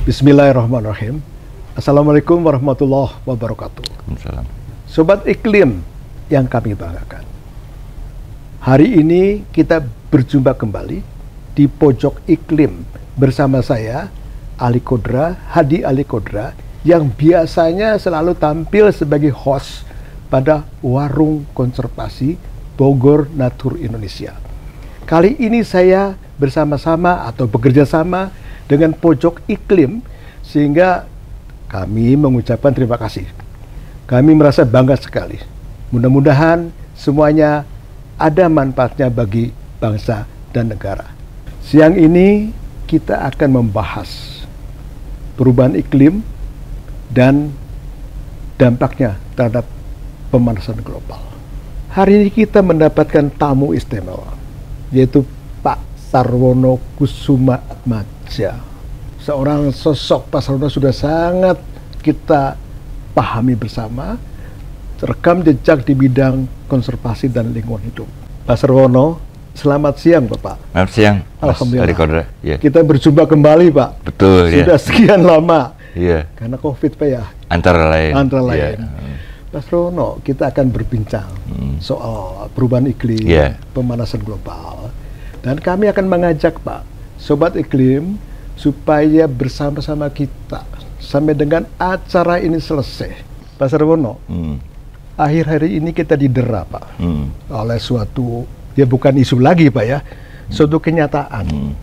Bismillahirrahmanirrahim. Assalamualaikum warahmatullahi wabarakatuh. Waalaikumsalam. Sobat Iklim yang kami banggakan, hari ini kita berjumpa kembali di Pojok Iklim bersama saya Hadi Ali Kodra, yang biasanya selalu tampil sebagai host pada Warung Konservasi Bogor Natur Indonesia. Kali ini saya bersama-sama atau bekerja sama dengan Pojok Iklim, sehingga kami mengucapkan terima kasih. Kami merasa bangga sekali. Mudah-mudahan semuanya ada manfaatnya bagi bangsa dan negara. Siang ini kita akan membahas perubahan iklim dan dampaknya terhadap pemanasan global. Hari ini kita mendapatkan tamu istimewa, yaitu Pak Sarwono Kusumaatmadja. Seorang sosok Pak Sarwono sudah sangat kita pahami bersama, rekam jejak di bidang konservasi dan lingkungan hidup. Pak Sarwono, selamat siang Bapak. Selamat siang, Mas Alhamdulillah. Ali Kodra. Ya. Kita berjumpa kembali Pak. Betul, sudah ya. sekian lama. Iya. Karena COVID Pak ya. Antara lain. Antara lain. Ya. Pak Sarwono, kita akan berbincang soal perubahan iklim, pemanasan global. Dan kami akan mengajak Pak, Sobat Iklim, supaya bersama-sama kita sampai dengan acara ini selesai. Pak Sarwono, akhir hari ini kita didera Pak oleh suatu, ya bukan isu lagi Pak ya, suatu kenyataan.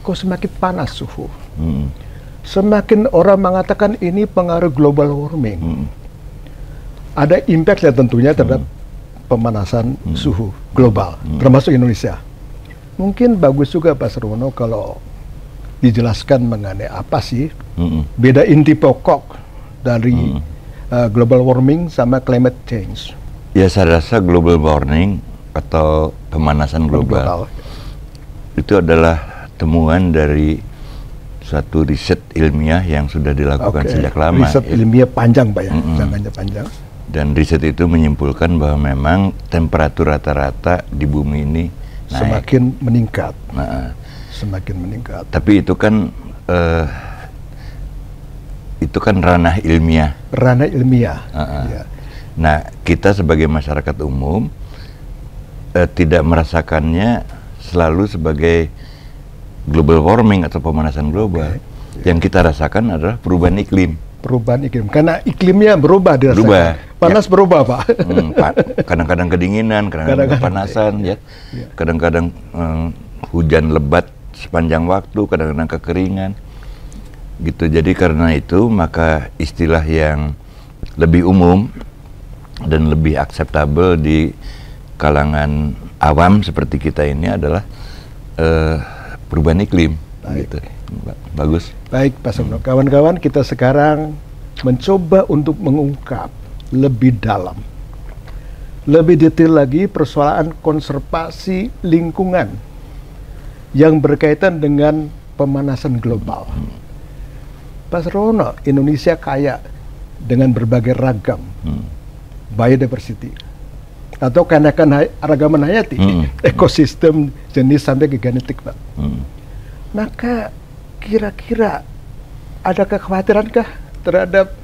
Kok semakin panas suhu? Semakin orang mengatakan ini pengaruh global warming. Ada impact ya tentunya terhadap pemanasan suhu global, termasuk Indonesia. Mungkin bagus juga Pak Sarwono kalau dijelaskan mengenai apa sih beda inti pokok dari global warming sama climate change. Ya, saya rasa global warming atau pemanasan global itu adalah temuan dari suatu riset ilmiah yang sudah dilakukan sejak lama. Riset ilmiah panjang Pak ya, jangkanya panjang. Dan riset itu menyimpulkan bahwa memang temperatur rata-rata di bumi ini naik. Semakin meningkat. Semakin meningkat. Tapi itu kan ranah ilmiah. Ranah ilmiah. Ya. Nah, kita sebagai masyarakat umum tidak merasakannya selalu sebagai global warming atau pemanasan global. Yang kita rasakan adalah perubahan iklim. Perubahan iklim, karena iklimnya berubah dirasakan. Berubah. Panas ya. Berubah Pak. Kadang-kadang kedinginan, kadang-kadang kepanasan, ya. Kadang-kadang hujan lebat sepanjang waktu, kadang-kadang kekeringan, gitu. Jadi karena itu maka istilah yang lebih umum dan lebih akseptabel di kalangan awam seperti kita ini adalah perubahan iklim. Gitu. Bagus. Baik Pak Sarwono, kawan-kawan, kita sekarang mencoba untuk mengungkap lebih dalam, lebih detail lagi persoalan konservasi lingkungan yang berkaitan dengan pemanasan global. Pak Sarwono, Indonesia kaya dengan berbagai ragam biodiversity atau keragaman hayati, ekosistem jenis sampai ke genetik Pak. Maka kira-kira ada kekhawatirankah terhadap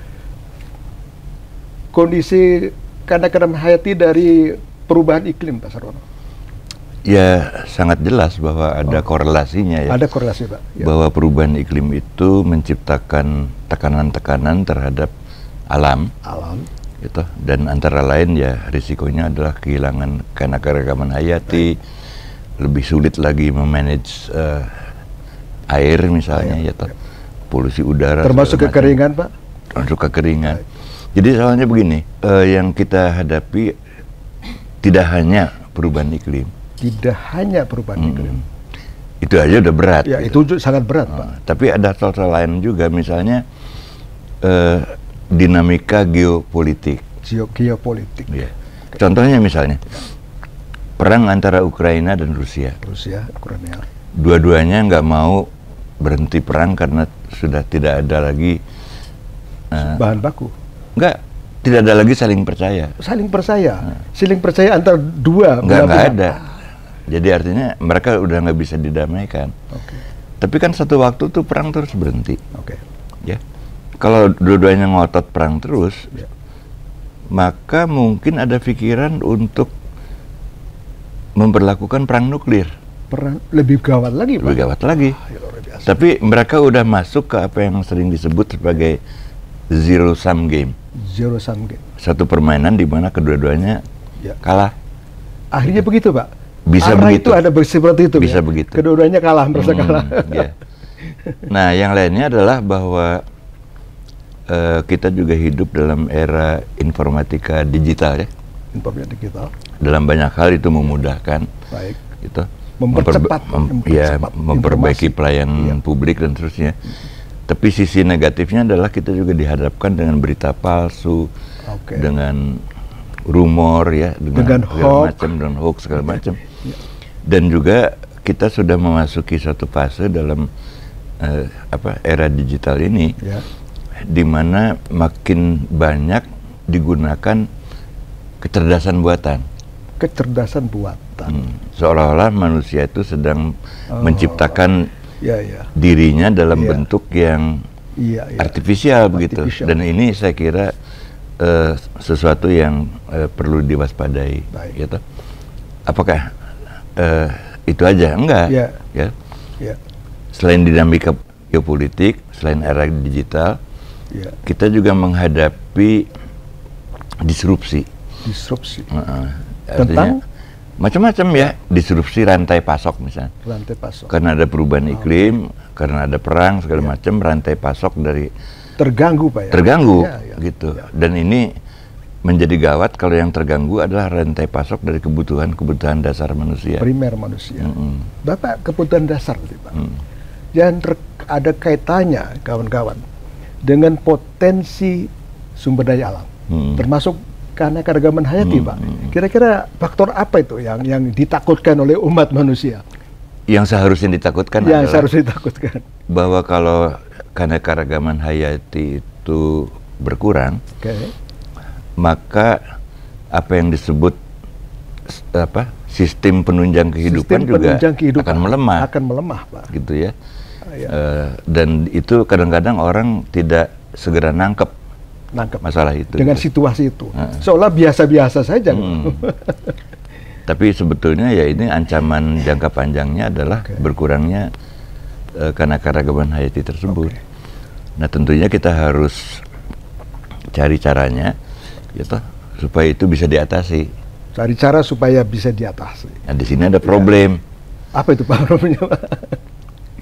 kondisi keragaman hayati dari perubahan iklim Pak Sarwono? Ya, sangat jelas bahwa ada korelasinya ya. Ada korelasi Pak. Ya. Bahwa perubahan iklim itu menciptakan tekanan-tekanan terhadap alam. Gitu. Dan antara lain ya risikonya adalah kehilangan keragaman hayati, lebih sulit lagi memanage air misalnya, polusi udara, termasuk kekeringan Pak. Termasuk kekeringan. Jadi soalnya begini, yang kita hadapi tidak hanya perubahan iklim. Tidak hanya perubahan iklim. Itu aja udah berat. Ya, gitu. Itu sangat berat Pak. Tapi ada hal-hal lain juga, misalnya dinamika geopolitik. Geopolitik. Ya. Contohnya misalnya perang antara Ukraina dan Rusia. Ukraina. Dua-duanya nggak mau berhenti perang karena sudah tidak ada lagi bahan baku. Tidak ada lagi saling percaya. Saling percaya antar dua. Nggak ada. Jadi artinya mereka udah nggak bisa didamaikan. Tapi kan satu waktu tuh perang terus berhenti. Oke. Ya. Kalau dua-duanya ngotot perang terus, maka mungkin ada pikiran untuk memperlakukan perang nuklir. Perang lebih gawat lagi, Pak. Lebih gawat lagi. Ya, luar biasa. Tapi mereka udah masuk ke apa yang sering disebut sebagai zero sum game. Zero sum game. Satu permainan di mana kedua-duanya kalah. Akhirnya begitu, Pak. Bisa Arah begitu. itu ada seperti itu. Bisa ya? begitu. Kedua-duanya kalah, merasa kalah. Ya. Nah, yang lainnya adalah bahwa kita juga hidup dalam era informatika digital ya. Informatika digital. Dalam banyak hal itu memudahkan. Baik. Gitu. informasi. Memperbaiki pelayanan publik dan seterusnya. Tapi sisi negatifnya adalah kita juga dihadapkan dengan berita palsu, dengan rumor ya, dengan segala macam, dengan hoax segala macam. Dan juga kita sudah memasuki suatu fase dalam era digital ini, di mana makin banyak digunakan kecerdasan buatan. Kecerdasan buatan. Seolah-olah manusia itu sedang menciptakan dirinya dalam bentuk yang artifisial begitu. Dan ini saya kira sesuatu yang perlu diwaspadai. Gitu. Apakah itu aja? Enggak. Ya. Selain dinamika geopolitik, selain era digital, kita juga menghadapi disrupsi. Artinya macam-macam ya, disrupsi rantai pasok misalnya. Rantai pasok. Karena ada perubahan iklim, karena ada perang segala macam, rantai pasok dari terganggu, Pak ya. Terganggu gitu. Dan ini menjadi gawat kalau yang terganggu adalah rantai pasok dari kebutuhan dasar manusia. Primer manusia. Bapak, kebutuhan dasar, Pak. Dan ada kaitannya, kawan-kawan, dengan potensi sumber daya alam, termasuk karena keragaman hayati, Pak. Kira-kira faktor apa itu yang ditakutkan oleh umat manusia? Yang seharusnya ditakutkan bahwa kalau keanekaragaman hayati itu berkurang, maka apa yang disebut sistem penunjang kehidupan akan melemah. Akan melemah, Pak. Gitu ya. Dan itu kadang-kadang orang tidak segera nangkep masalah itu dengan situasi itu, seolah biasa-biasa saja. Tapi sebetulnya ya ini ancaman jangka panjangnya adalah berkurangnya keanekaragaman hayati tersebut. Nah, tentunya kita harus cari caranya gitu, supaya itu bisa diatasi. Cari cara supaya bisa diatasi. Nah, di sini ada problem. Apa itu, Pak, problemnya, Pak?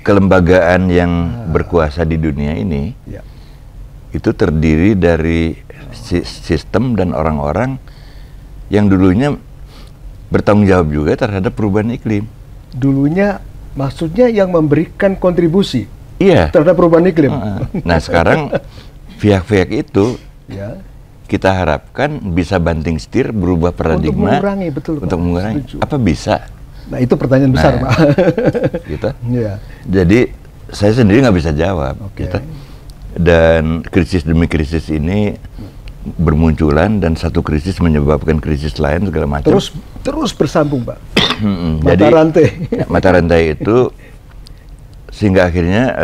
Kelembagaan yang berkuasa di dunia ini itu terdiri dari sistem dan orang-orang yang dulunya bertanggung jawab juga terhadap perubahan iklim. Dulunya maksudnya yang memberikan kontribusi terhadap perubahan iklim. Nah, sekarang pihak-pihak itu kita harapkan bisa banting setir, berubah paradigma untuk mengurangi. Apa bisa? Nah, itu pertanyaan besar, Pak. Gitu. Jadi saya sendiri nggak bisa jawab. Gitu. Dan krisis demi krisis ini bermunculan dan satu krisis menyebabkan krisis lain segala macam. Terus bersambung, Pak. Jadi mata rantai itu sehingga akhirnya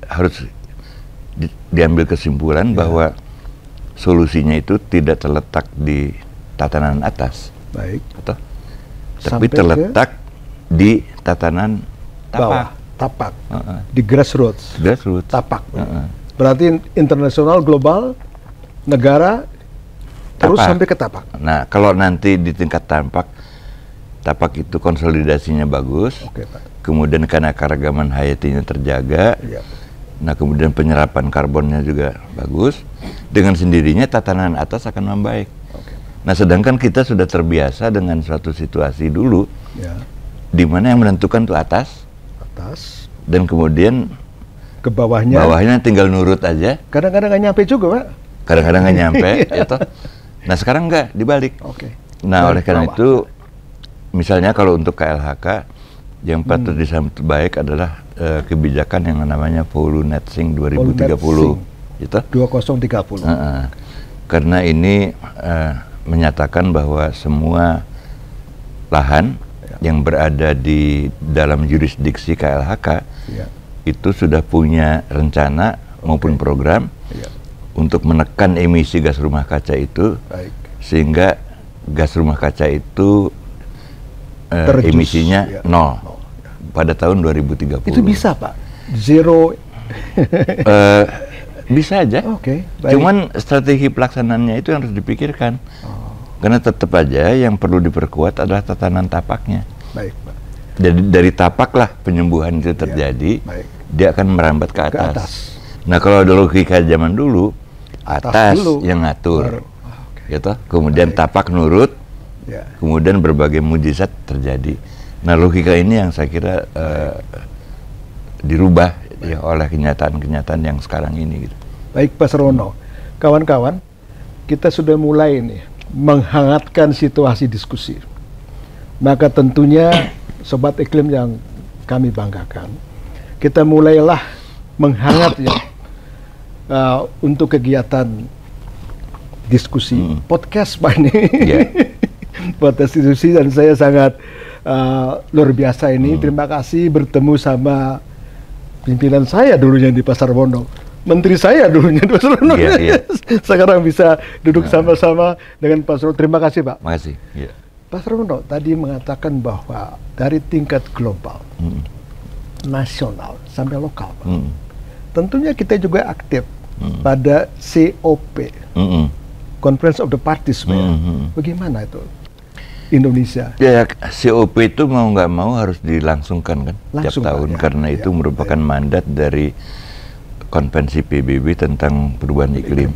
harus diambil kesimpulan bahwa solusinya itu tidak terletak di tatanan atas, tapi terletak di tatanan tapak, di grassroots, tapak. Berarti internasional, global, negara, terus sampai ke tapak. Nah, kalau nanti di tingkat tapak itu konsolidasinya bagus, kemudian keanekaragaman hayatinya terjaga, nah kemudian penyerapan karbonnya juga bagus, dengan sendirinya tatanan atas akan membaik. Nah, sedangkan kita sudah terbiasa dengan suatu situasi dulu, di mana yang menentukan itu atas, dan kemudian ke bawahnya tinggal nurut aja. Kadang-kadang nggak nyampe juga, Pak. Kadang-kadang nggak nyampe, Nah, sekarang nggak dibalik. Nah, oleh karena itu, misalnya kalau untuk KLHK, yang patut disambut baik adalah kebijakan yang namanya Polu Net Sink 2030. 2030. Karena ini menyatakan bahwa semua lahan yang berada di dalam jurisdiksi KLHK itu sudah punya rencana maupun program untuk menekan emisi gas rumah kaca itu, sehingga gas rumah kaca itu emisinya nol pada tahun 2030. Itu bisa, Pak? Zero? Bisa aja. Cuman strategi pelaksanaannya itu yang harus dipikirkan. Karena tetap aja yang perlu diperkuat adalah tatanan tapaknya. Baik, Pak. Jadi dari tapaklah penyembuhan itu terjadi, dia akan merambat ke atas. Nah, kalau ada logika zaman dulu, atas yang ngatur, gitu. Kemudian tapak nurut, kemudian berbagai mujizat terjadi. Nah, logika ini yang saya kira dirubah ya oleh kenyataan-kenyataan yang sekarang ini. Gitu. Baik, Pak Sarwono, kawan-kawan, kita sudah mulai nih menghangatkan situasi diskusi. Maka tentunya Sobat Iklim yang kami banggakan, kita mulailah menghangat ya untuk kegiatan diskusi podcast Pak ini. Podcast diskusi, dan saya sangat luar biasa ini. Terima kasih bertemu sama pimpinan saya dulunya di Pasar Wono. Menteri saya dulunya di Pasar Wono. Sekarang bisa duduk sama-sama dengan Pak Sarwono. Terima kasih, Pak. Terima kasih. Pak Sarwono tadi mengatakan bahwa dari tingkat global, nasional sampai lokal, Pak, tentunya kita juga aktif pada COP, Conference of the Parties, Pak. Bagaimana itu Indonesia? Ya, COP itu mau nggak mau harus dilangsungkan kan tiap tahun, karena itu merupakan mandat dari Konvensi PBB tentang perubahan iklim.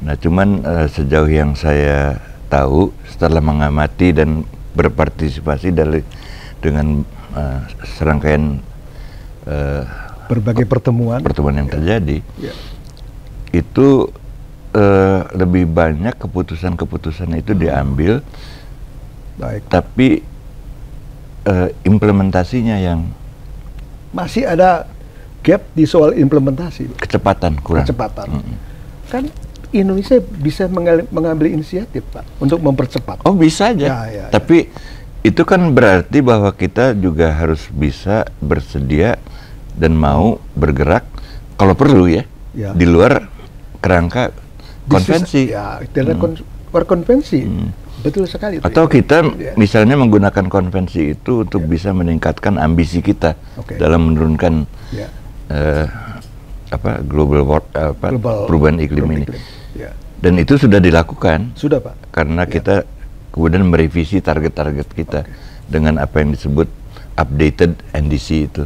Nah, cuman sejauh yang saya tahu setelah mengamati dan berpartisipasi dengan serangkaian berbagai pertemuan yang terjadi, itu lebih banyak keputusan-keputusan itu diambil, tapi implementasinya yang masih ada gap di soal implementasi. Kecepatan kurang. Kan Indonesia bisa mengambil inisiatif, Pak, untuk mempercepat. Oh, bisa aja. Tapi itu kan berarti bahwa kita juga harus bisa bersedia dan mau bergerak kalau perlu ya. Di luar kerangka konvensi. Luar konvensi. Betul sekali. Atau kita misalnya menggunakan konvensi itu untuk bisa meningkatkan ambisi kita dalam menurunkan global perubahan iklim ini. Dan itu sudah dilakukan. Sudah, Pak. Karena kita kemudian merevisi target-target kita dengan apa yang disebut updated NDC itu.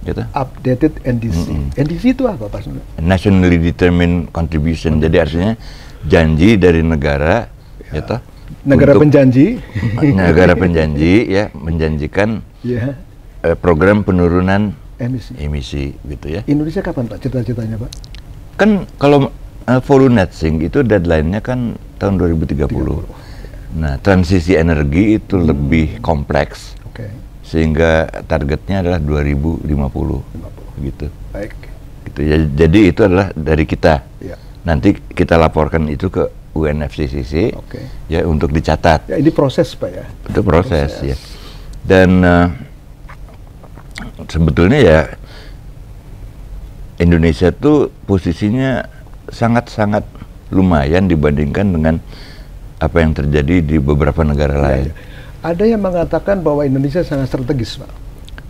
Gitu? Updated NDC. NDC itu apa, Pak? Nationally Determined Contribution. Jadi artinya janji dari negara, gitu, negara penjanji. Negara penjanji ya menjanjikan program penurunan emisi gitu ya. Indonesia kapan, Pak, cita-citanya, Pak? Kan kalau full net sink itu deadline-nya kan tahun 2030. Nah, transisi energi itu lebih kompleks. Sehingga targetnya adalah 2050. Gitu. Baik. Gitu ya. Jadi itu adalah dari kita. Nanti kita laporkan itu ke UNFCCC ya untuk dicatat. Ya, ini proses, Pak, ya. Itu proses. Ya. Dan sebetulnya ya Indonesia tuh posisinya sangat-sangat lumayan dibandingkan dengan apa yang terjadi di beberapa negara lain. Ada yang mengatakan bahwa Indonesia sangat strategis, Pak.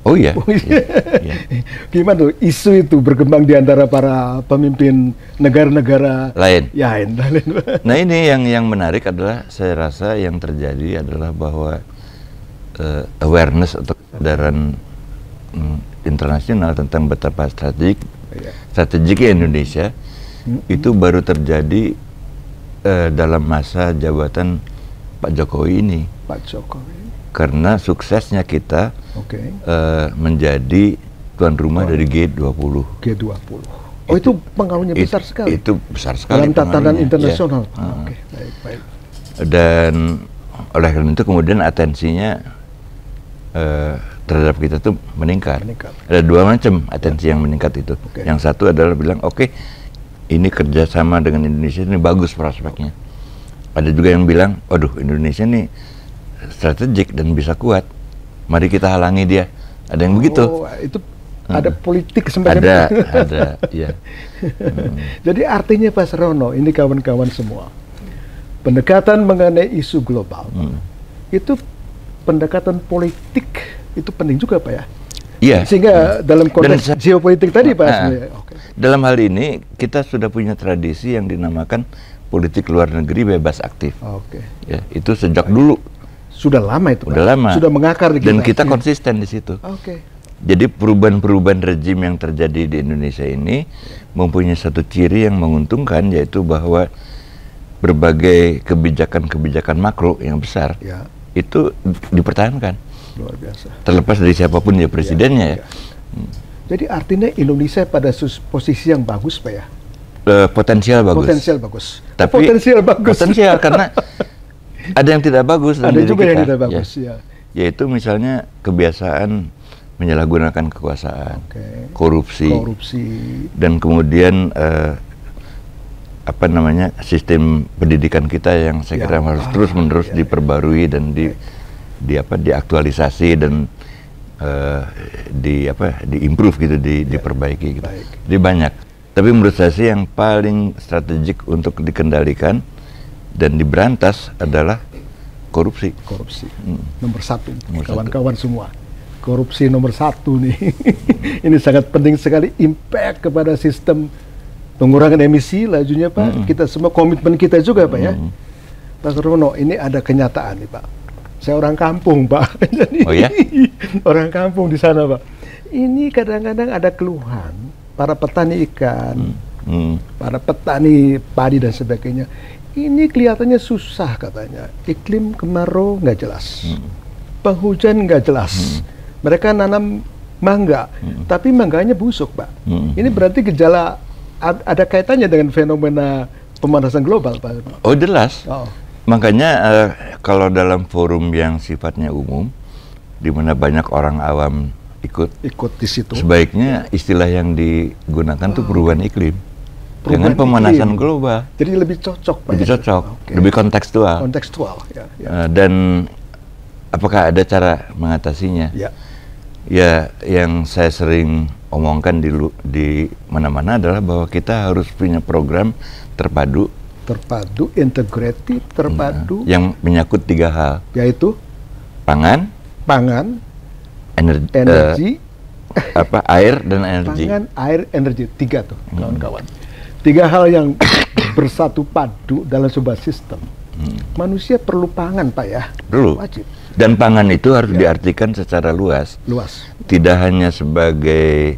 Oh iya. Gimana tuh isu itu berkembang di antara para pemimpin negara-negara lain? Nah, ini yang menarik adalah saya rasa yang terjadi adalah bahwa awareness atau kesadaran internasional tentang betapa strategiknya Indonesia itu baru terjadi dalam masa jabatan Pak Jokowi ini. Karena suksesnya kita menjadi tuan rumah dari G20. Oh, itu pengaruhnya besar sekali. Itu besar sekali dalam tatanan internasional. Baik. Dan oleh karena itu kemudian atensinya terhadap kita tuh meningkat. Ada dua macam atensi yang meningkat itu. Yang satu adalah bilang ini kerjasama dengan Indonesia ini bagus prospeknya. Ada juga yang bilang, waduh, Indonesia nih strategik dan bisa kuat. Mari kita halangi dia. Ada yang begitu. Oh, itu ada politik semacam Ada, ya. Jadi artinya Pak Sarono, ini kawan-kawan semua, pendekatan mengenai isu global, itu pendekatan politik itu penting juga Pak ya? Iya. Sehingga dalam konteks geopolitik tadi Pak, dalam hal ini kita sudah punya tradisi yang dinamakan politik luar negeri bebas aktif. Ya, itu sejak dulu. Sudah lama itu Pak? Sudah lama. Sudah mengakar di kita. Dan kita konsisten di situ. Jadi perubahan-perubahan rejim yang terjadi di Indonesia ini mempunyai satu ciri yang menguntungkan, yaitu bahwa berbagai kebijakan-kebijakan makro yang besar itu dipertahankan. Luar biasa. Terlepas dari siapapun ya presidennya ya. Jadi artinya Indonesia pada posisi yang bagus Pak ya? Potensial bagus. Potensial bagus. Tapi potensial bagus. Potensial karena ada yang tidak bagus. Ada juga yang tidak bagus ya. Yaitu misalnya kebiasaan menyalahgunakan kekuasaan, korupsi, dan kemudian sistem pendidikan kita yang saya kira harus terus-menerus diperbarui dan diaktualisasi dan diimprove gitu, diperbaiki gitu. Jadi banyak. Tapi menurut saya sih yang paling strategik untuk dikendalikan dan diberantas adalah korupsi. Korupsi nomor satu, kawan-kawan semua. Korupsi nomor satu nih. Ini sangat penting sekali, impact kepada sistem pengurangan emisi lajunya Pak. Kita semua komitmen kita juga Pak ya. Pak Sarono, ini ada kenyataan nih Pak. Saya orang kampung Pak. Jadi, orang kampung di sana Pak. Ini kadang-kadang ada keluhan para petani ikan, para petani padi dan sebagainya. Ini kelihatannya susah katanya. Iklim kemarau nggak jelas, penghujan nggak jelas. Mereka nanam mangga, tapi mangganya busuk Pak. Ini berarti gejala ada kaitannya dengan fenomena pemanasan global Pak. Oh jelas. Makanya kalau dalam forum yang sifatnya umum, di mana banyak orang awam ikut di situ, sebaiknya istilah yang digunakan tuh perubahan iklim. Dengan pemanasan global. Jadi lebih cocok Pak. Lebih cocok, lebih kontekstual. Dan apakah ada cara mengatasinya? Ya, yang saya sering omongkan di mana-mana adalah bahwa kita harus punya program terpadu, integratif, yang menyangkut 3 hal, yaitu pangan, energi, air dan energi. Pangan, air, energi, 3 tuh kawan-kawan. 3 hal yang bersatu padu dalam sebuah sistem. Manusia perlu pangan Pak ya. Perlu. Wajib. Dan pangan itu harus diartikan secara luas. Tidak hanya sebagai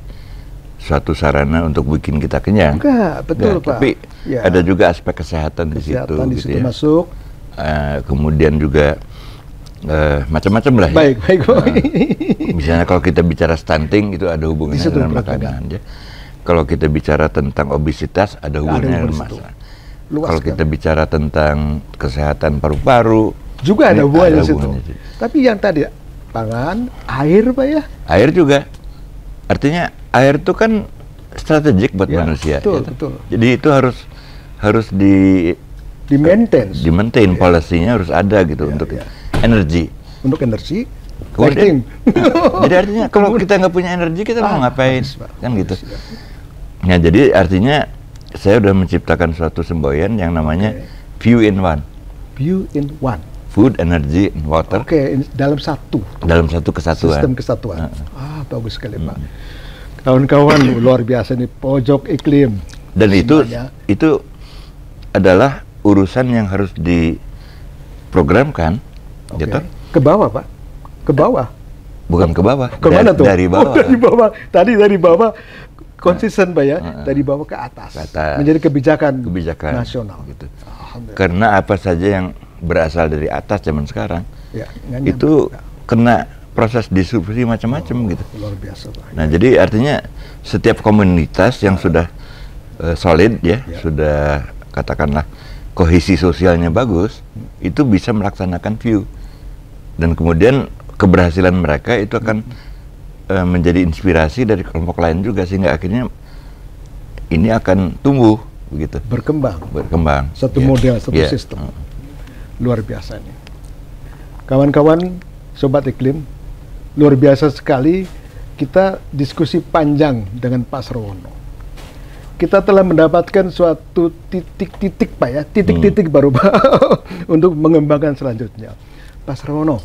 suatu sarana untuk bikin kita kenyang. Betul Pak. Tapi ada juga aspek kesehatan di situ. Gitu ya. Masuk. Kemudian juga macam-macam lah. Baik. Misalnya kalau kita bicara stunting itu ada hubungannya dengan makanan. Ya. Kalau kita bicara tentang obesitas ada hubungannya dengan masalah. Kalau kita bicara tentang kesehatan paru-paru juga ada hubungannya di situ. Tapi yang tadi pangan, air Pak ya? Air juga. Artinya air itu kan strategik buat manusia. Betul. Jadi itu harus di-maintain policy-nya harus ada gitu untuk energi. Untuk energi. Kemudian, jadi artinya kalau kita nggak punya energi kita mau ngapain? Kan gitu. Nah, jadi artinya saya udah menciptakan suatu semboyan yang namanya View in One. View in One. Food, energy, and water. Dalam satu. Dalam satu kesatuan. Sistem kesatuan. Bagus sekali Pak. Kawan-kawan luar biasa nih, pojok iklim. Dan itu adalah urusan yang harus diprogramkan. Gitu. Ke bawah Pak. Ke bawah. Bukan ke bawah. Kemana tuh? Dari bawah. Dari bawah. Tadi dari bawah. Konsisten Pak ya, dari bawah ke atas, menjadi kebijakan nasional. Gitu. Karena apa saja yang berasal dari atas zaman sekarang, itu kena proses disrupsi macam-macam gitu. Luar biasa Pak. Nah jadi artinya setiap komunitas yang sudah solid sudah katakanlah kohesi sosialnya bagus, itu bisa melaksanakan view. Dan kemudian keberhasilan mereka itu akan menjadi inspirasi dari kelompok lain juga, sehingga akhirnya ini akan tumbuh begitu, berkembang satu model, satu sistem. Luar biasa nih Kawan-kawan, Sobat Iklim, luar biasa sekali kita diskusi panjang dengan Pak Sarwono. Kita telah mendapatkan suatu titik-titik Pak ya, titik-titik baru Pak untuk mengembangkan selanjutnya. Pak Sarwono,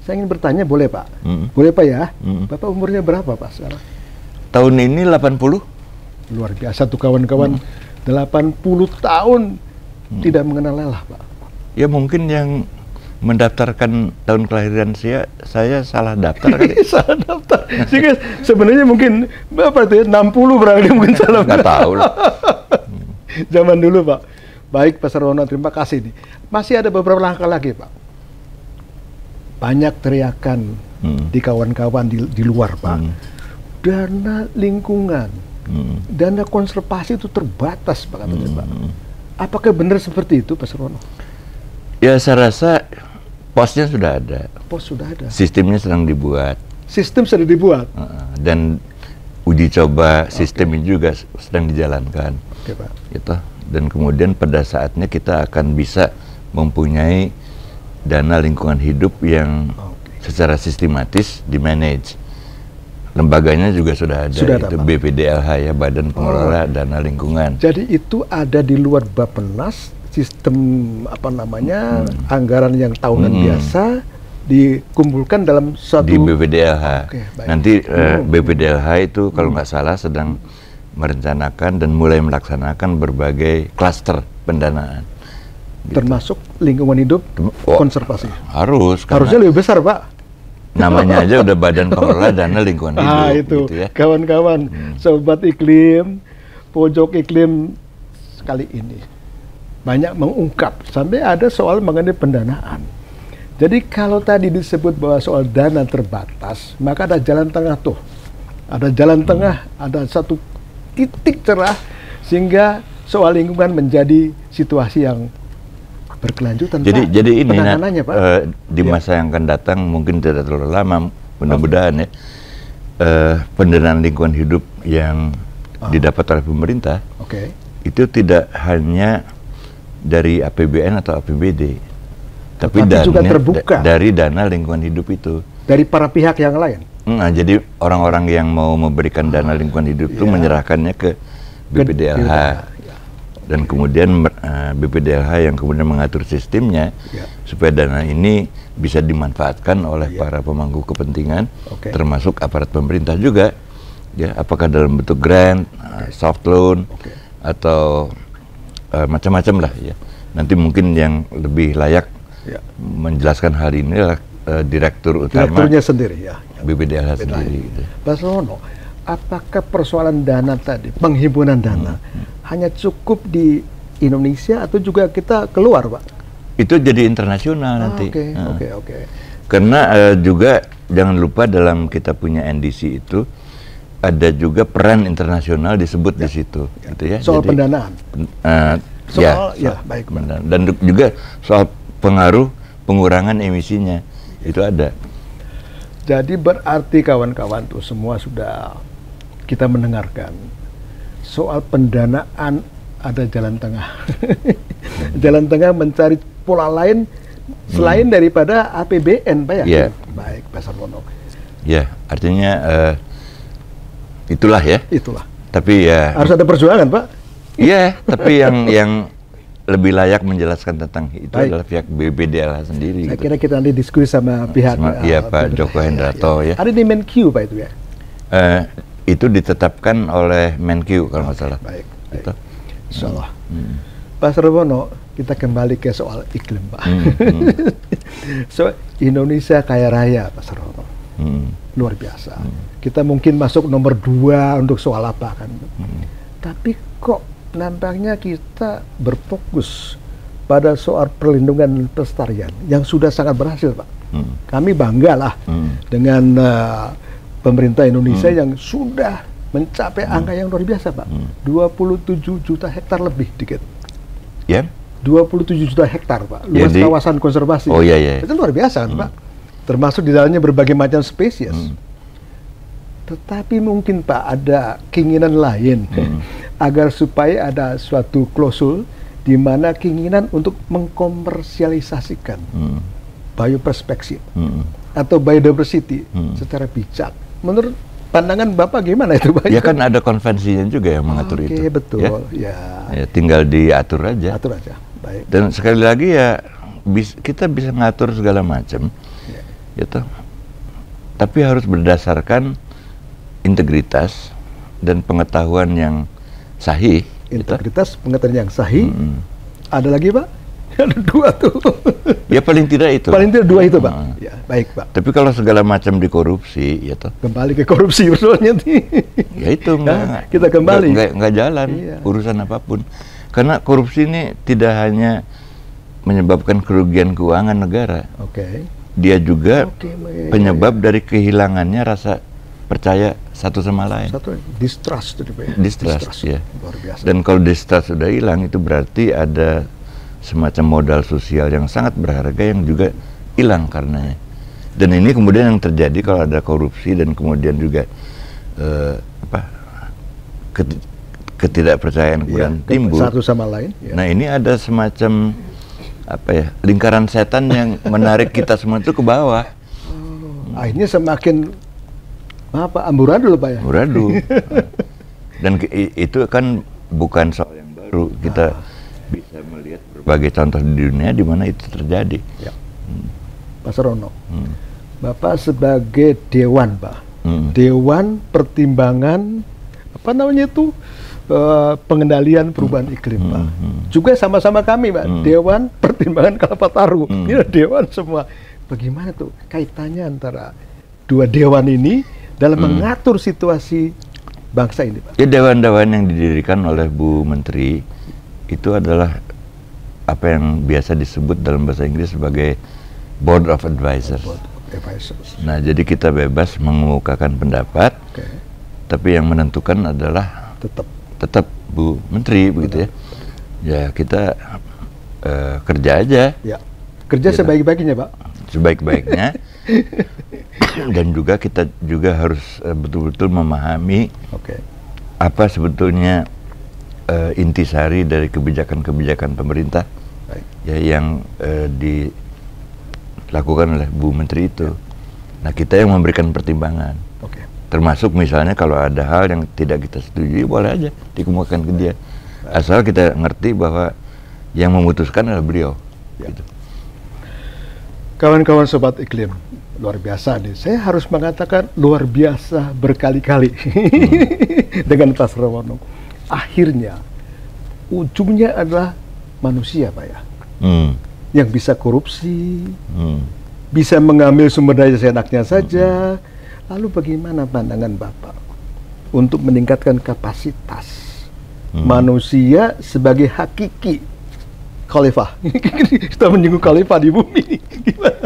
saya ingin bertanya boleh Pak? Boleh Pak ya? Bapak umurnya berapa Pak sekarang? Tahun ini 80. Luar biasa tuh kawan-kawan, 80 tahun tidak mengenal lelah Pak. Ya mungkin yang mendaftarkan tahun kelahiran saya salah daftar kali. Salah daftar. Sehingga sebenarnya mungkin apa itu ya, 60 berarti mungkin salah. Nggak tahu lah. Zaman dulu Pak. Baik Pak Sarwono, terima kasih nih. Masih ada beberapa langkah lagi Pak. Banyak teriakan di kawan-kawan di luar Pak. Dana lingkungan, dana konservasi itu terbatas Pak katanya Pak. Apakah benar seperti itu Pak Sarwono? Ya saya rasa posnya sudah ada. Pos sudah ada. Sistemnya sedang dibuat. Sistem sudah dibuat. Dan uji coba sistem ini juga sedang dijalankan. Oke, Pak. Gitu. Dan kemudian pada saatnya kita akan bisa mempunyai dana lingkungan hidup yang secara sistematis dimanage. Lembaganya juga sudah ada, itu BPDLH ya, Badan Pengelola Dana Lingkungan. Jadi itu ada di luar Bappenas, sistem apa namanya anggaran yang tahunan biasa dikumpulkan dalam suatu di BPDLH. Nanti BPDLH itu kalau nggak salah sedang merencanakan dan mulai melaksanakan berbagai klaster pendanaan. Gitu. Termasuk lingkungan hidup, konservasi. Harusnya lebih besar Pak. Namanya aja udah Badan Pengelola Dana Lingkungan Hidup. Itu gitu ya. Kawan-kawan, Sobat Iklim, Pojok Iklim kali ini banyak mengungkap sampai ada soal mengenai pendanaan. Jadi kalau tadi disebut bahwa soal dana terbatas, maka ada jalan tengah tuh. Ada jalan tengah, ada satu titik cerah sehingga soal lingkungan menjadi situasi yang berkelanjutan. Jadi ini Pak, di masa yang akan datang mungkin tidak terlalu lama, mudah-mudahan ya pendanaan lingkungan hidup yang didapat oleh pemerintah itu tidak hanya dari APBN atau APBD, tapi juga terbuka dari dana lingkungan hidup itu dari para pihak yang lain. Nah, jadi orang-orang yang mau memberikan dana lingkungan hidup itu menyerahkannya ke BPDLH. Dan kemudian BPDLH yang kemudian mengatur sistemnya supaya dana ini bisa dimanfaatkan oleh para pemangku kepentingan, termasuk aparat pemerintah juga, ya, apakah dalam bentuk grant, soft loan, atau macam-macam lah, ya. Nanti mungkin yang lebih layak menjelaskan hal ini adalah direkturnya sendiri, BPDLH sendiri. Gitu. Pak Sarwono, apakah persoalan dana tadi, penghimpunan dana, hanya cukup di Indonesia atau juga kita keluar, Pak? Itu jadi internasional nanti. Oke. Karena juga jangan lupa dalam kita punya NDC itu ada juga peran internasional disebut di situ, gitu ya. Soal jadi, pendanaan. Baik. Pendanaan. Dan juga soal pengaruh pengurangan emisinya itu ada. Jadi berarti kawan-kawan tuh semua sudah kita mendengarkan soal pendanaan ada jalan tengah. Jalan tengah mencari pola lain selain daripada APBN, Pak ya? Baik, Pak Sarwono. Ya, artinya itulah ya. Itulah. Tapi ya harus ada perjuangan, Pak. Iya, tapi yang lebih layak menjelaskan tentang itu adalah pihak BPDLH sendiri. Saya kira kita nanti diskusi sama pihak. Iya, Pak Joko Hendrato ya. Ada di Menq Pak itu ya? Itu ditetapkan oleh Menq kalau nggak salah. Baik. Gitu. Insyaallah. Pak Sarwono, kita kembali ke soal iklim, Pak. So Indonesia kaya raya, Pak Sarwono. Luar biasa. Kita mungkin masuk nomor 2 untuk soal apa kan? Tapi kok nampaknya kita berfokus pada soal perlindungan pelestarian yang sudah sangat berhasil, Pak. Kami bangga lah dengan pemerintah Indonesia yang sudah mencapai angka yang luar biasa, Pak. 27 juta hektar lebih dikit. Ya? 27 juta hektar, Pak. Luas kawasan konservasi. Oh iya. Itu luar biasa kan, Pak. Termasuk di dalamnya berbagai macam spesies. Tetapi mungkin, Pak, ada keinginan lain agar supaya ada suatu klausul di mana keinginan untuk mengkomersialisasikan bioperspektif atau biodiversity secara bijak. Menurut pandangan Bapak gimana itu, Pak? Ya kan ada konvensinya juga yang mengatur itu. Oke, betul. Ya. Ya, tinggal diatur aja. Atur aja. Baik. Dan sekali lagi ya kita bisa ngatur segala macam. Gitu. Tapi harus berdasarkan integritas dan pengetahuan yang sahih. Integritas, pengetahuan yang sahih. Ada lagi, Pak? Ada 2 tuh. Ya paling tidak itu. Paling tidak 2 itu, Pak. Ya, baik, Pak. Tapi kalau segala macam dikorupsi, ya toh. Kembali ke korupsi urusannya nih. Ya itu kita kembali. Nggak jalan urusan apapun. Karena korupsi ini tidak hanya menyebabkan kerugian keuangan negara. Dia juga penyebab dari kehilangannya rasa percaya satu sama lain. Distrust, ya. Luar biasa. Dan kalau distrust sudah hilang, itu berarti ada semacam modal sosial yang sangat berharga yang juga hilang karenanya. Dan ini kemudian yang terjadi kalau ada korupsi dan kemudian juga ketidakpercayaan kemudian timbul satu sama lain. Nah, ini ada semacam lingkaran setan yang menarik kita semua itu ke bawah. Akhirnya semakin amburadul, Pak ya. Amburadul. Dan itu kan bukan soal yang baru. Kita bisa melihat berbagai contoh di dunia di mana itu terjadi. Pak Sarono, Bapak sebagai dewan, Pak, Dewan Pertimbangan pengendalian perubahan iklim, Pak. Juga sama-sama kami, Pak, Dewan Pertimbangan Kalpataru. Ini dewan semua. Bagaimana tuh kaitannya antara 2 dewan ini dalam mengatur situasi bangsa ini, Pak? Ya, dewan-dewan yang didirikan oleh Bu Menteri itu adalah apa yang biasa disebut dalam bahasa Inggris sebagai Board of Advisors. Nah, jadi kita bebas mengemukakan pendapat, tapi yang menentukan adalah tetap Bu Menteri, begitu ya. Ya, kita kerja aja. Ya. Kerja sebaik-baiknya, Pak. Sebaik-baiknya. Dan juga kita juga harus betul-betul memahami apa sebetulnya intisari dari kebijakan-kebijakan pemerintah ya yang dilakukan oleh Bu Menteri itu. Nah, kita yang memberikan pertimbangan. Termasuk misalnya kalau ada hal yang tidak kita setujui, boleh aja dikemukakan ke dia. Asal kita ngerti bahwa yang memutuskan adalah beliau. Gitu. Kawan-kawan Sobat Iklim, luar biasa nih. Saya harus mengatakan luar biasa berkali-kali dengan Pak Sarwono. Akhirnya, ujungnya adalah manusia, Pak ya. Yang bisa korupsi, bisa mengambil sumber daya seenaknya saja. Lalu bagaimana pandangan Bapak untuk meningkatkan kapasitas manusia sebagai hakiki khalifah? Kita menyinggung khalifah di bumi. Gimana?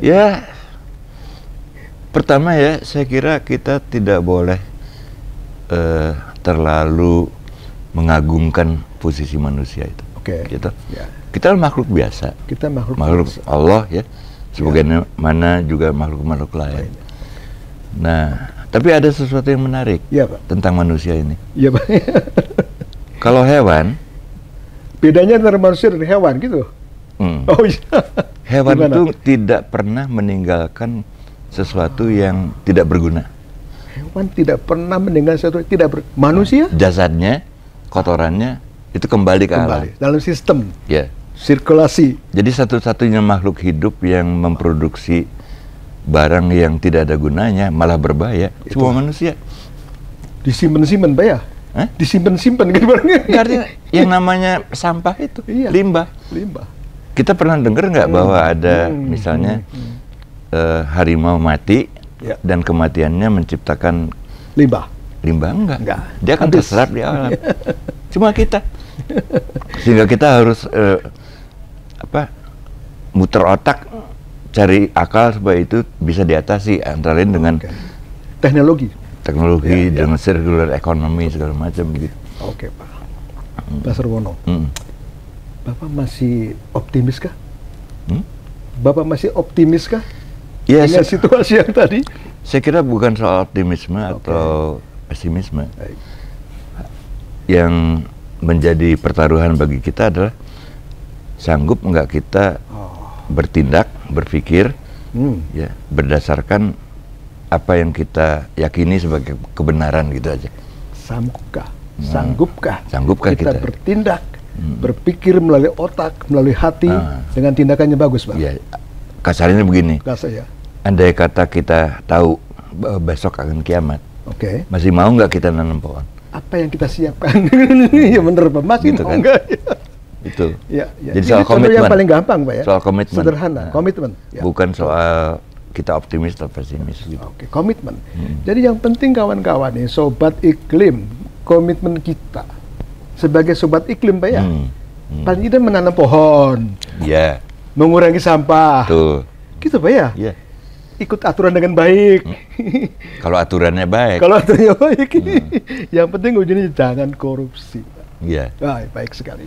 Ya, pertama ya, saya kira kita tidak boleh terlalu mengagungkan posisi manusia itu. Gitu. Kita makhluk biasa. Kita makhluk biasa. Allah ya, sebagaimana juga makhluk-makhluk lain. Nah, tapi ada sesuatu yang menarik tentang manusia ini. Iya, Pak. Kalau hewan, bedanya antara manusia dan hewan gitu. Oh iya. Hewan itu tidak pernah meninggalkan sesuatu yang tidak berguna. Hewan tidak pernah meninggalkan sesuatu yang tidak berguna. Manusia? Jasadnya, kotorannya itu kembali ke alam. Dalam sistem. Ya. Sirkulasi. Jadi satu-satunya makhluk hidup yang memproduksi barang yang tidak ada gunanya, malah berbahaya, semua manusia. Disimpan-simpan, Pak ya? Disimpan-simpan gitu barangnya. Artinya yang namanya sampah itu, limbah. Kita pernah dengar nggak bahwa ada misalnya harimau mati dan kematiannya menciptakan limbah? Limbah enggak. Dia akan terserap di alam. Cuma kita. Sehingga kita harus muter otak, cari akal supaya itu bisa diatasi, antara lain dengan teknologi dengan circular economy segala macam begitu. Oke, Pak. Pak Sarwono, Bapak masih optimis kah? Bapak masih optimis kah dengan situasi yang tadi? Saya kira bukan soal optimisme atau pesimisme. Yang menjadi pertaruhan bagi kita adalah sanggup nggak kita bertindak, berpikir, ya berdasarkan apa yang kita yakini sebagai kebenaran gitu aja. Sanggupkah kita bertindak, berpikir melalui otak, melalui hati dengan tindakannya bagus, Pak? Ya, kasarnya begini. Kasar ya. Andai kata kita tahu bahwa besok akan kiamat, masih mau nggak kita nanam pohon? Apa yang kita siapkan? Ya bener, Pak. Masih gitu mau kan? Nggak? Itu. Ya. Jadi soal komitmen. Yang paling gampang, Pak ya. Soal komitmen. Sederhana, komitmen. Ya. Bukan soal kita optimis atau pesimis gitu. Komitmen. Jadi yang penting kawan-kawan nih, sobat iklim, komitmen kita sebagai sobat iklim, Pak ya. Paling tidak menanam pohon. Iya. Mengurangi sampah. Tuh. Gitu, Pak ya. Iya. Ikut aturan dengan baik. Kalau aturannya baik. Kalau aturannya baik. Yang penting ujungnya jangan korupsi. Iya. Baik sekali.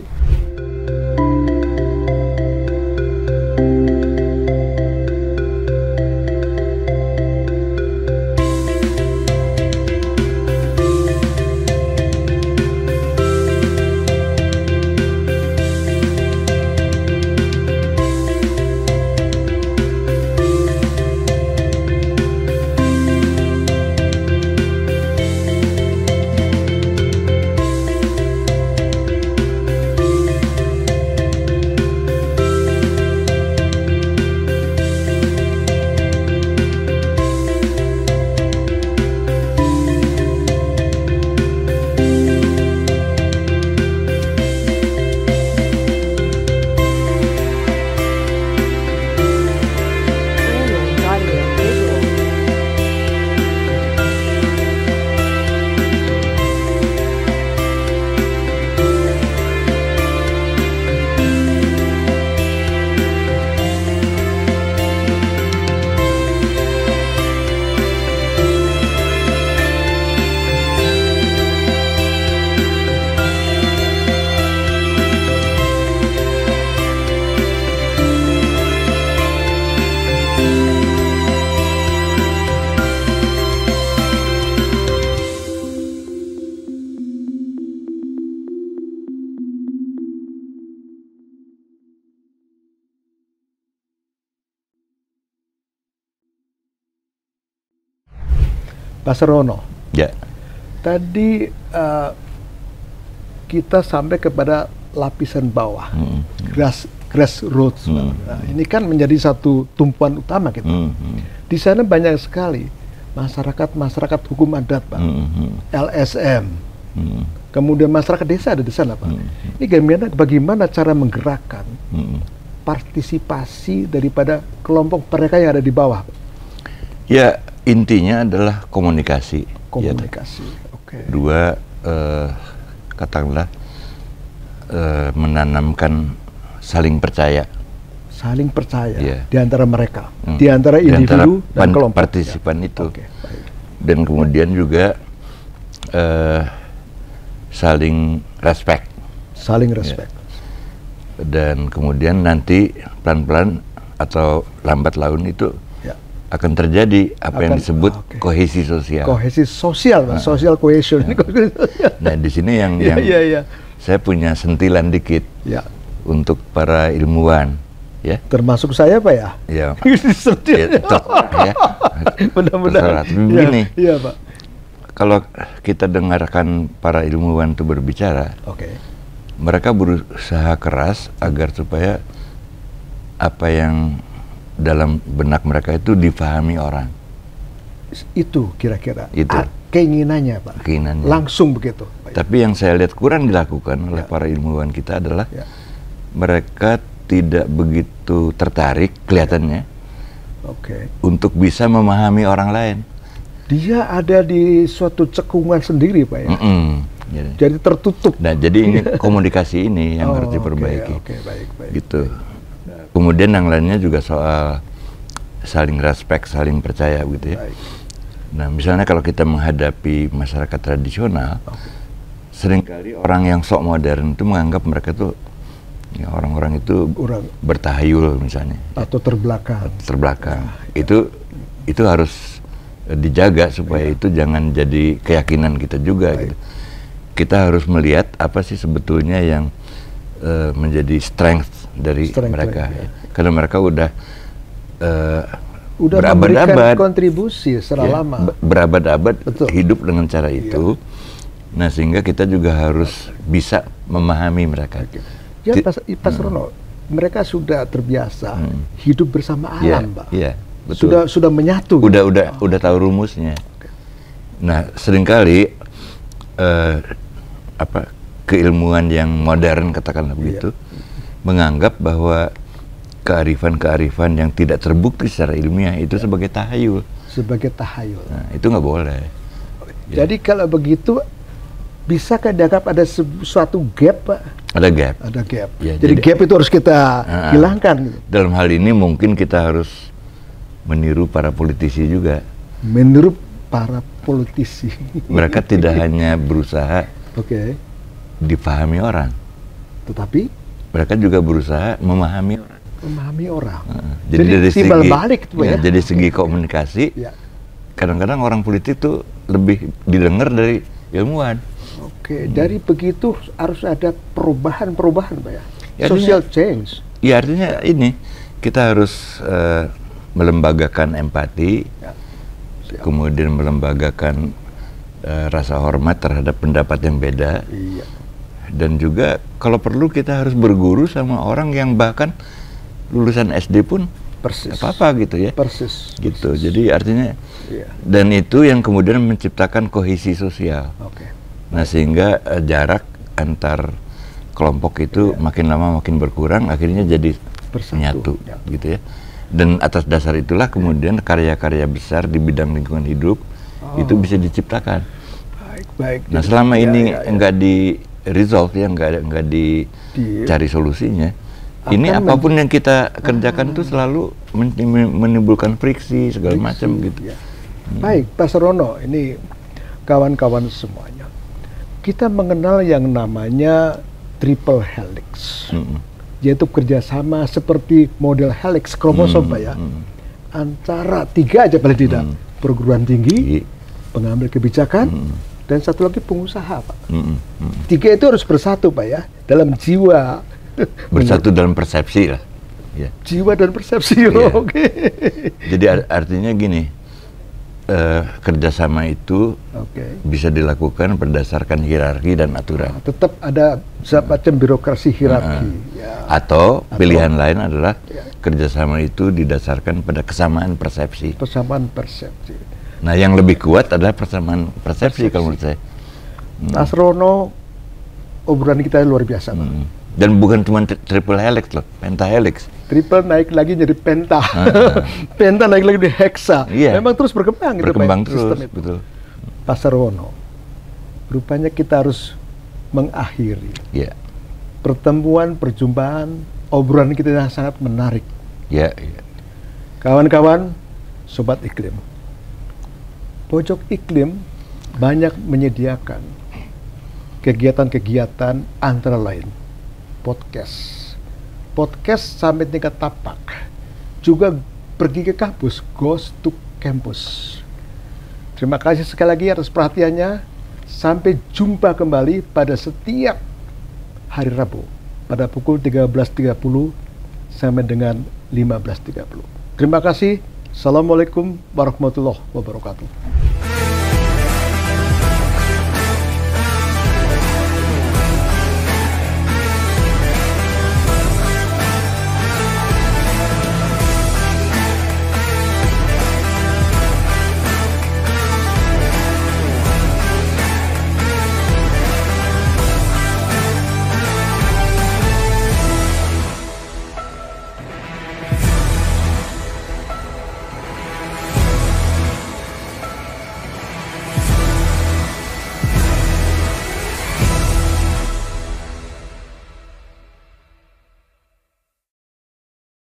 Pak Serono, ya. Tadi kita sampai kepada lapisan bawah, grassroots. Nah, ini kan menjadi satu tumpuan utama kita. Di sana banyak sekali masyarakat hukum adat, Pak, LSM, kemudian masyarakat desa ada di sana, Pak. Ini bagaimana cara menggerakkan partisipasi daripada kelompok mereka yang ada di bawah, Pak? Ya, intinya adalah komunikasi. Komunikasi, ya. Dua, katakanlah menanamkan saling percaya. Saling percaya ya. Di antara mereka, di antara individu dan kelompok. Partisipan itu. Dan kemudian juga saling respect. Saling respect. Ya. Dan kemudian nanti pelan-pelan atau lambat laun itu akan terjadi apa yang disebut kohesi sosial. Kohesi sosial, social cohesion. Nah, di sini yang saya punya sentilan dikit untuk para ilmuwan, ya. Termasuk saya, Pak ya. Ya. Benar-benar. Tapi begini, Pak. Kalau kita dengarkan para ilmuwan itu berbicara, mereka berusaha keras agar supaya apa yang dalam benak mereka itu difahami orang. Itu kira-kira itu keinginannya, Pak. Keinginannya. Langsung begitu. Tapi yang saya lihat kurang dilakukan oleh para ilmuwan kita adalah mereka tidak begitu tertarik kelihatannya untuk bisa memahami orang lain. Dia ada di suatu cekungan sendiri, Pak ya. Jadi tertutup. Nah, jadi ini komunikasi ini yang harus diperbaiki. Baik. Gitu. Kemudian yang lainnya juga soal saling respect, saling percaya gitu ya. Nah, misalnya kalau kita menghadapi masyarakat tradisional, seringkali orang yang sok modern itu menganggap mereka tuh orang-orang itu bertahayul misalnya. Atau terbelakang. Itu harus dijaga supaya itu jangan jadi keyakinan kita juga gitu. Kita harus melihat apa sih sebetulnya yang menjadi strength dari mereka, ya. Karena mereka udah memberikan berabad-abad kontribusi secara lama, berabad-abad Betul. hidup dengan cara itu. Nah, sehingga kita juga harus bisa memahami mereka. Ya, Pak Rono, mereka sudah terbiasa hidup bersama alam, Pak. Iya, betul. Sudah menyatu. Udah tahu rumusnya. Nah, seringkali keilmuan yang modern, katakanlah begitu, menganggap bahwa kearifan-kearifan yang tidak terbukti secara ilmiah itu sebagai tahayul. Sebagai tahayul. Nah, itu nggak boleh. Jadi kalau begitu, bisakah dianggap ada suatu gap, Pak? Ada gap. Ada gap. Ya, jadi gap itu harus kita hilangkan. Gitu. Dalam hal ini mungkin kita harus meniru para politisi juga. Meniru para politisi. Mereka tidak hanya berusaha dipahami orang, tetapi mereka juga berusaha memahami orang. Memahami orang. Jadi dari timbal segi balik itu, ya. Jadi segi komunikasi, kadang-kadang orang politik tuh lebih didengar dari ilmuwan. Dari begitu harus ada perubahan-perubahan, Pak ya. Ya, Social change. Ya, artinya ini kita harus melembagakan empati, kemudian melembagakan rasa hormat terhadap pendapat yang beda. Iya. Dan juga kalau perlu kita harus berguru sama orang yang bahkan lulusan SD pun apa-apa gitu ya. Persis. Gitu. Jadi artinya dan itu yang kemudian menciptakan kohesi sosial. Nah, sehingga jarak antar kelompok itu makin lama makin berkurang, akhirnya jadi menyatu gitu ya. Dan atas dasar itulah kemudian karya-karya besar di bidang lingkungan hidup itu bisa diciptakan. Baik. Nah, selama ini enggak di resolve, ya enggak dicari solusinya. Ini apapun yang kita kerjakan itu selalu menimbulkan friksi segala macam gitu. Baik, Pak Sarono, ini kawan-kawan semuanya. Kita mengenal yang namanya triple helix, yaitu kerjasama seperti model helix kromosom, Pak ya, antara 3 aja paling tidak, perguruan tinggi, pengambil kebijakan, dan satu lagi pengusaha, Pak. 3 itu harus bersatu, Pak ya, dalam jiwa. Bersatu dalam persepsi lah. Ya. Jiwa dan persepsi, Jadi artinya gini, kerjasama itu bisa dilakukan berdasarkan hierarki dan aturan. Tetap ada semacam birokrasi hierarki. Atau pilihan lain adalah kerjasama itu didasarkan pada kesamaan persepsi. Persamaan persepsi. Nah, yang lebih kuat adalah persamaan persepsi kalau menurut saya. Mas Rono, obrolan kita luar biasa, Pak. Dan bukan cuma triple helix loh, pentahelix. Triple naik lagi jadi penta, penta naik lagi di hexa. Memang terus berkembang gitu, berkembang terus, betul. Pak Sarwono, rupanya kita harus mengakhiri pertemuan, perjumpaan, obrolan kita yang sangat menarik. Kawan-kawan, Sobat Iklim, Pojok Iklim banyak menyediakan kegiatan-kegiatan antara lain podcast sampai tingkat tapak, juga pergi ke kampus, goes to campus. Terima kasih sekali lagi atas perhatiannya. Sampai jumpa kembali pada setiap hari Rabu pada pukul 13.30 sampai dengan 15.30. Terima kasih. Assalamualaikum warahmatullahi wabarakatuh.